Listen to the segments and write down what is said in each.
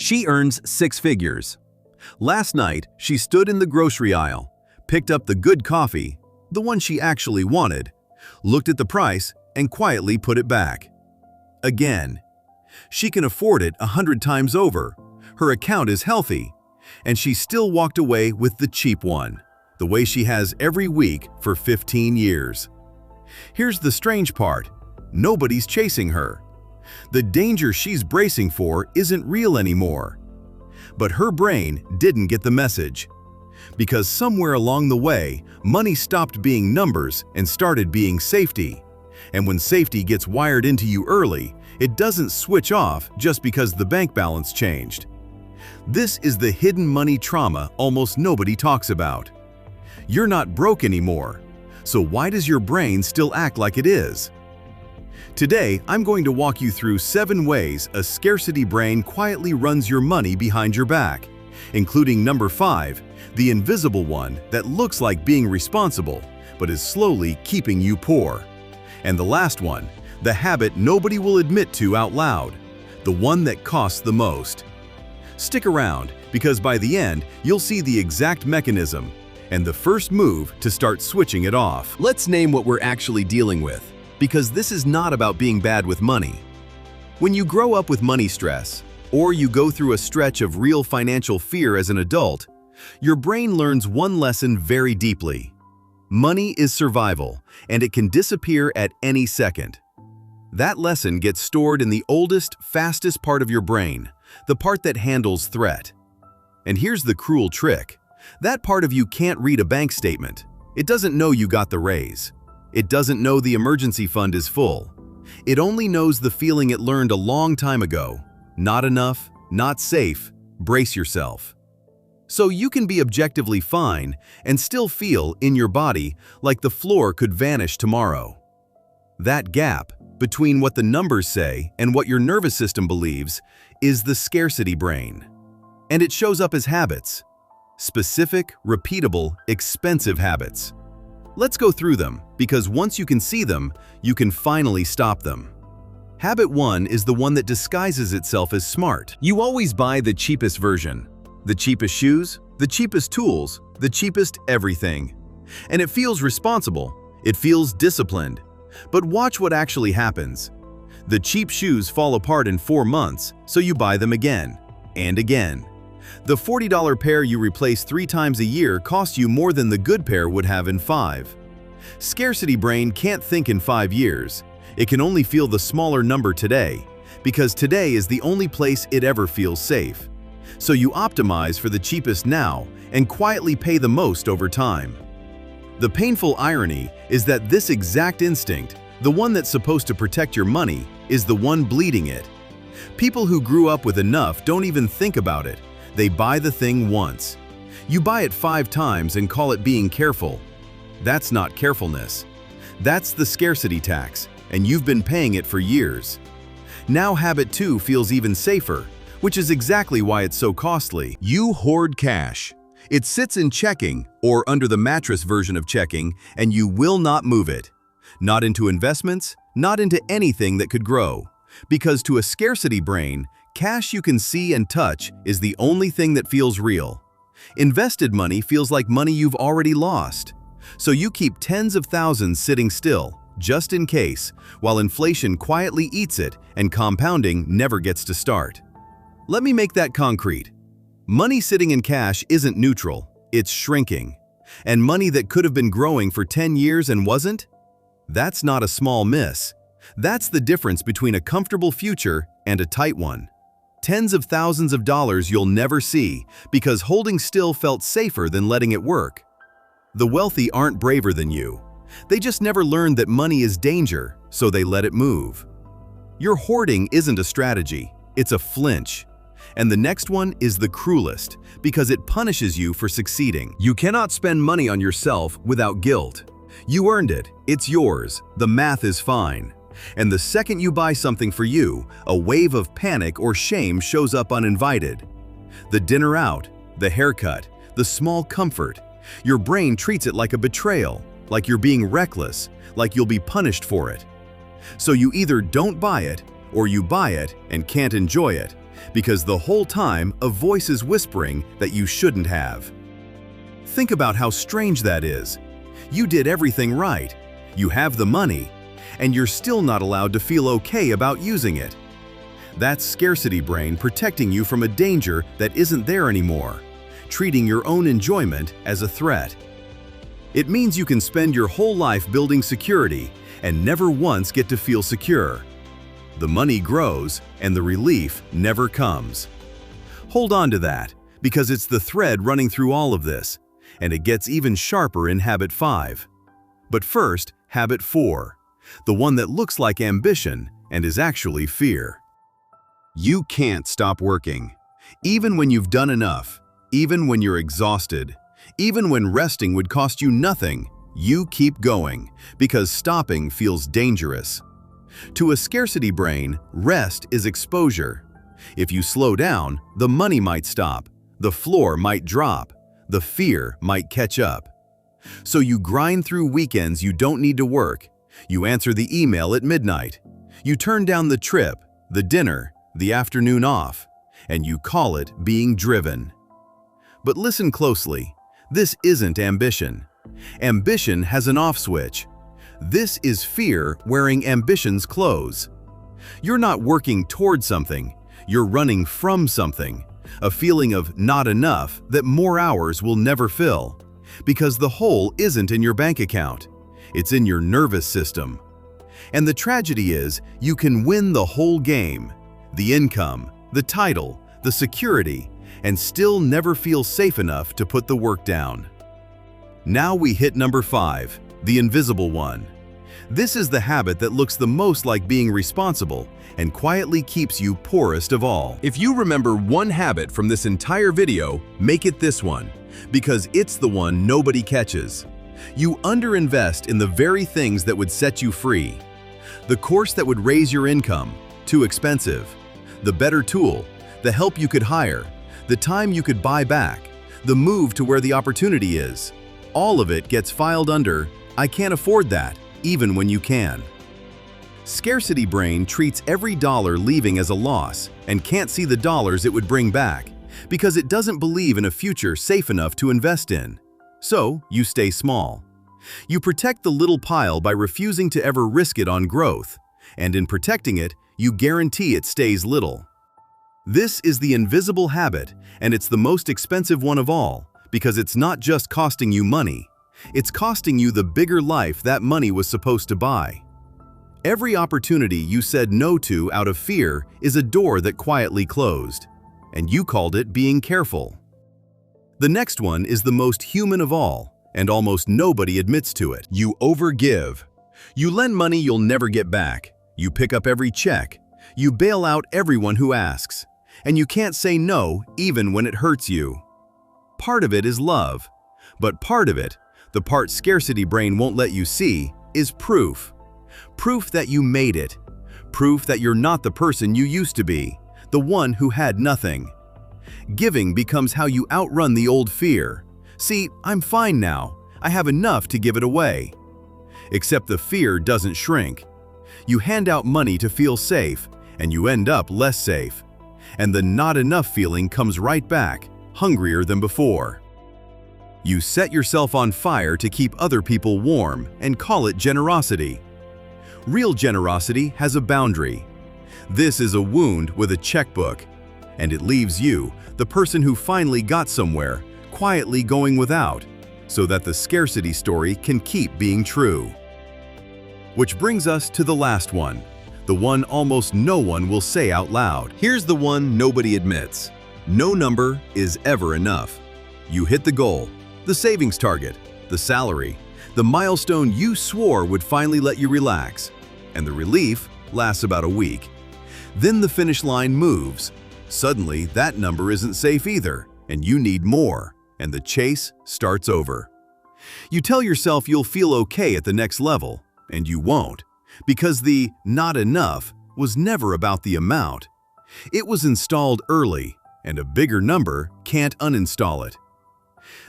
She earns 6 figures. Last night, she stood in the grocery aisle, picked up the good coffee, the one she actually wanted, looked at the price, and quietly put it back. Again. She can afford it 100 times over. Her account is healthy, and she still walked away with the cheap one, the way she has every week for 15 years. Here's the strange part. Nobody's chasing her. The danger she's bracing for isn't real anymore. But her brain didn't get the message. Because somewhere along the way, money stopped being numbers and started being safety. And when safety gets wired into you early, it doesn't switch off just because the bank balance changed. This is the hidden money trauma almost nobody talks about. You're not broke anymore, so why does your brain still act like it is? Today, I'm going to walk you through 7 ways a scarcity brain quietly runs your money behind your back, including number 5, the invisible one that looks like being responsible, but is slowly keeping you poor. And the last one, the habit nobody will admit to out loud, the one that costs the most. Stick around, because by the end, you'll see the exact mechanism and the first move to start switching it off. Let's name what we're actually dealing with, because this is not about being bad with money. When you grow up with money stress, or you go through a stretch of real financial fear as an adult, your brain learns one lesson very deeply. Money is survival, and it can disappear at any second. That lesson gets stored in the oldest, fastest part of your brain, the part that handles threat. And here's the cruel trick. That part of you can't read a bank statement. It doesn't know you got the raise. It doesn't know the emergency fund is full. It only knows the feeling it learned a long time ago. Not enough, not safe, brace yourself. So you can be objectively fine and still feel in your body like the floor could vanish tomorrow. That gap between what the numbers say and what your nervous system believes is the scarcity brain. And it shows up as habits. Specific, repeatable, expensive habits. Let's go through them, because once you can see them, you can finally stop them. Habit 1 is the one that disguises itself as smart. You always buy the cheapest version. The cheapest shoes, the cheapest tools, the cheapest everything. And it feels responsible. It feels disciplined. But watch what actually happens. The cheap shoes fall apart in 4 months, so you buy them again and again. The $40 pair you replace 3 times a year costs you more than the good pair would have in 5. Scarcity brain can't think in 5 years. It can only feel the smaller number today, because today is the only place it ever feels safe. So you optimize for the cheapest now and quietly pay the most over time. The painful irony is that this exact instinct, the one that's supposed to protect your money, is the one bleeding it. People who grew up with enough don't even think about it. They buy the thing once. You buy it 5 times and call it being careful. That's not carefulness. That's the scarcity tax, and you've been paying it for years. Now habit 2 feels even safer, which is exactly why it's so costly. You hoard cash. It sits in checking, or under the mattress version of checking, and you will not move it. Not into investments, not into anything that could grow. Because to a scarcity brain, cash you can see and touch is the only thing that feels real. Invested money feels like money you've already lost. So you keep tens of thousands sitting still, just in case, while inflation quietly eats it and compounding never gets to start. Let me make that concrete. Money sitting in cash isn't neutral, it's shrinking. And money that could have been growing for 10 years and wasn't? That's not a small miss. That's the difference between a comfortable future and a tight one. Tens of thousands of dollars you'll never see because holding still felt safer than letting it work. The wealthy aren't braver than you. They just never learned that money is danger, so they let it move. Your hoarding isn't a strategy, it's a flinch. And the next one is the cruelest, because it punishes you for succeeding. You cannot spend money on yourself without guilt. You earned it, it's yours, the math is fine. And the second you buy something for you, a wave of panic or shame shows up uninvited. The dinner out, the haircut, the small comfort. Your brain treats it like a betrayal, like you're being reckless, like you'll be punished for it. So you either don't buy it, or you buy it and can't enjoy it, Because the whole time, a voice is whispering that you shouldn't have. Think about how strange that is. You did everything right. You have the money, and you're still not allowed to feel okay about using it. That's scarcity brain protecting you from a danger that isn't there anymore, treating your own enjoyment as a threat. It means you can spend your whole life building security and never once get to feel secure. The money grows and the relief never comes. Hold on to that, because it's the thread running through all of this, and it gets even sharper in habit 5. But first, habit 4, the one that looks like ambition and is actually fear. You can't stop working. Even when you've done enough, even when you're exhausted, even when resting would cost you nothing, you keep going because stopping feels dangerous. To a scarcity brain, rest is exposure. If you slow down, the money might stop, the floor might drop, the fear might catch up. So you grind through weekends you don't need to work. You answer the email at midnight. You turn down the trip, the dinner, the afternoon off, and you call it being driven. But listen closely. This isn't ambition. Ambition has an off switch. This is fear wearing ambition's clothes. You're not working toward something. You're running from something. A feeling of not enough that more hours will never fill. Because the hole isn't in your bank account. It's in your nervous system. And the tragedy is, you can win the whole game. The income, the title, the security, and still never feel safe enough to put the work down. Now we hit number 5, the invisible one. This is the habit that looks the most like being responsible and quietly keeps you poorest of all. If you remember one habit from this entire video, make it this one, because it's the one nobody catches. You underinvest in the very things that would set you free. The course that would raise your income, too expensive. The better tool, the help you could hire, the time you could buy back, the move to where the opportunity is. All of it gets filed under, I can't afford that, even when you can. Scarcity brain treats every dollar leaving as a loss and can't see the dollars it would bring back because it doesn't believe in a future safe enough to invest in. So you stay small. You protect the little pile by refusing to ever risk it on growth, and in protecting it, you guarantee it stays little. This is the invisible habit, and it's the most expensive one of all, because it's not just costing you money, it's costing you the bigger life that money was supposed to buy. Every opportunity you said no to out of fear is a door that quietly closed, and you called it being careful. The next one is the most human of all, and almost nobody admits to it. You overgive. You lend money you'll never get back. You pick up every check. You bail out everyone who asks. And you can't say no even when it hurts you. Part of it is love, but part of it, the part scarcity brain won't let you see, is proof. Proof that you made it. Proof that you're not the person you used to be, the one who had nothing. Giving becomes how you outrun the old fear. See, I'm fine now. I have enough to give it away. Except the fear doesn't shrink. You hand out money to feel safe, and you end up less safe. And the not enough feeling comes right back, hungrier than before. You set yourself on fire to keep other people warm and call it generosity. Real generosity has a boundary. This is a wound with a checkbook, and it leaves you, the person who finally got somewhere, quietly going without, so that the scarcity story can keep being true. Which brings us to the last one, the one almost no one will say out loud. Here's the one nobody admits. No number is ever enough. You hit the goal, the savings target, the salary, the milestone you swore would finally let you relax, and the relief lasts about a week. Then the finish line moves. Suddenly, that number isn't safe either, and you need more, and the chase starts over. You tell yourself you'll feel okay at the next level, and you won't, because the not enough was never about the amount. It was installed early, and a bigger number can't uninstall it.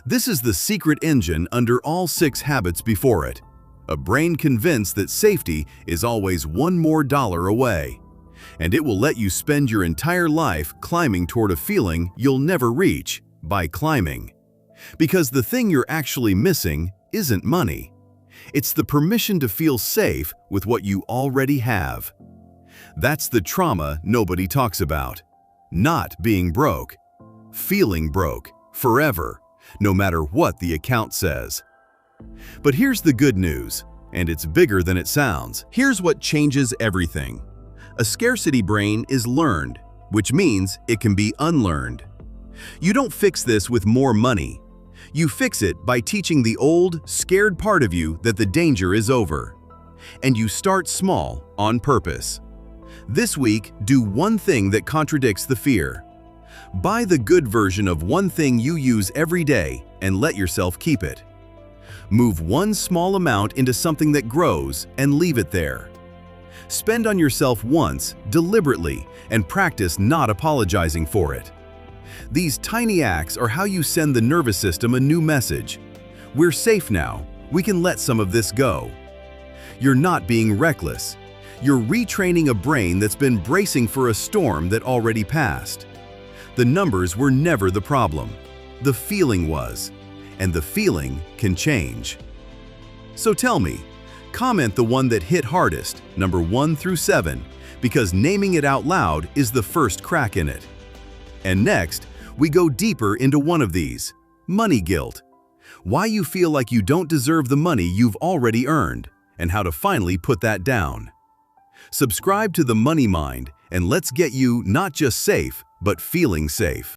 This is the secret engine under all 6 habits before it. A brain convinced that safety is always one more dollar away. And it will let you spend your entire life climbing toward a feeling you'll never reach by climbing. Because the thing you're actually missing isn't money. It's the permission to feel safe with what you already have. That's the trauma nobody talks about. Not being broke. Feeling broke, forever, no matter what the account says. But here's the good news, and it's bigger than it sounds. Here's what changes everything. A scarcity brain is learned, which means it can be unlearned. You don't fix this with more money. You fix it by teaching the old, scared part of you that the danger is over. And you start small on purpose. This week, do one thing that contradicts the fear. Buy the good version of one thing you use every day and let yourself keep it. Move one small amount into something that grows and leave it there. Spend on yourself once, deliberately, and practice not apologizing for it. These tiny acts are how you send the nervous system a new message. We're safe now. We can let some of this go. You're not being reckless. You're retraining a brain that's been bracing for a storm that already passed. The numbers were never the problem. The feeling was. And the feeling can change. So tell me, comment the one that hit hardest, number 1 through 7, because naming it out loud is the first crack in it. And next, we go deeper into one of these, money guilt. Why you feel like you don't deserve the money you've already earned, and how to finally put that down. Subscribe to The Money Mind, and let's get you not just safe, but feeling safe.